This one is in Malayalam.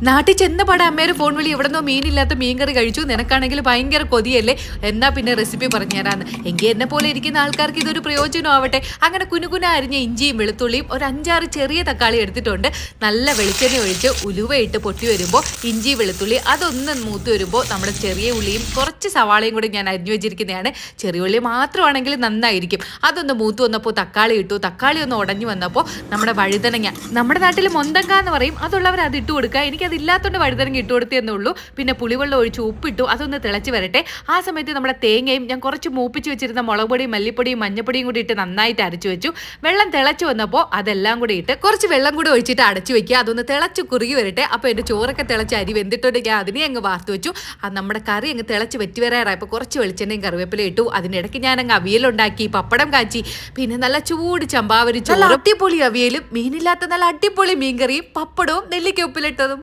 നാട്ടിൽ ചെന്നപാടെ അമ്മയുടെ ഫോൺ വിളി എവിടെന്നോ മീനില്ലാത്ത മീൻകറി കഴിച്ചു, നിനക്കാണെങ്കിൽ ഭയങ്കര കൊതിയല്ലേ, എന്നാ പിന്നെ റെസിപ്പി പറഞ്ഞു തരാന്ന്. എങ്കിൽ എന്നെ പോലെ ഇരിക്കുന്ന ആൾക്കാർക്ക് ഇതൊരു പ്രയോജനം ആവട്ടെ. അങ്ങനെ കുനുകുന അരിഞ്ഞ ഇഞ്ചിയും വെളുത്തുള്ളിയും ഒരു 5-6 ചെറിയ തക്കാളി എടുത്തിട്ടുണ്ട്. നല്ല വെളിച്ചെണ്ണ ഒഴിച്ച് ഉലുവയിട്ട് പൊട്ടി വരുമ്പോൾ ഇഞ്ചി വെളുത്തുള്ളി അതൊന്ന് മൂത്ത് വരുമ്പോൾ നമ്മുടെ ചെറിയ ഉള്ളിയും കുറച്ച് സവാളയും കൂടി ഞാൻ അരിഞ്ഞു വെച്ചിരിക്കുന്നതാണ്. ചെറിയ ഉള്ളി മാത്രമാണെങ്കിൽ നന്നായിരിക്കും. അതൊന്ന് മൂത്ത് വന്നപ്പോൾ തക്കാളി ഇട്ടു. തക്കാളി ഒന്ന് ഉടഞ്ഞു വന്നപ്പോൾ നമ്മുടെ വഴുതനങ്ങ, നമ്മുടെ നാട്ടിൽ മൊന്തങ്ക എന്ന് പറയും, അതുള്ളവർ അത് ഇട്ട് കൊടുക്കുക. എനിക്കതില്ലാത്തതുകൊണ്ട് വഴുതനങ്ങ ഇട്ട് കൊടുത്തേ ഉള്ളൂ. പിന്നെ പുളിവെള്ളം ഒഴിച്ച് ഉപ്പിട്ടു. അതൊന്ന് തിളച്ച് വരട്ടെ. ആ സമയത്ത് നമ്മുടെ തേങ്ങയും ഞാൻ കുറച്ച് മൂപ്പിച്ച് വെച്ചിരുന്ന മുളക് പൊടിയും മല്ലിപ്പൊടിയും മഞ്ഞപ്പൊടിയും കൂടി ഇട്ട് നന്നായിട്ട് അരച്ചു വെച്ചു. വെള്ളം തിളച്ച് വന്നപ്പോൾ അതെല്ലാം കൂടി ഇട്ട് കുറച്ച് വെള്ളം കൂടി ഒഴിച്ചിട്ട് അടച്ചു വെക്കുക. അതൊന്ന് തിളച്ച് കുറുകി വരട്ടെ. അപ്പോൾ എൻ്റെ ചോറൊക്കെ തിളച്ച് അരി വെന്തിട്ടുണ്ട്. ഞാൻ അതിനെ അങ്ങ് വാർത്ത് വെച്ചു. അത് നമ്മുടെ കറി അങ്ങ് തിളച്ച് വെറ്റി വരാറായപ്പോൾ കുറച്ച് വെളിച്ചെണ്ണയും കറിവേപ്പില ഇട്ടു. അതിനിടയ്ക്ക് ഞാൻ അങ്ങ് അവിയലുണ്ടാക്കി, പപ്പടം കാച്ചി, പിന്നെ നല്ല ചൂട് ചമ്പാവരി ചോറും അടിപൊളി അവിയലും, മീനില്ലാത്ത നല്ല അടിപൊളി മീൻകറിയും, പപ്പടവും നെല്ലിക്ക ഉപ്പിലിട്ടതും.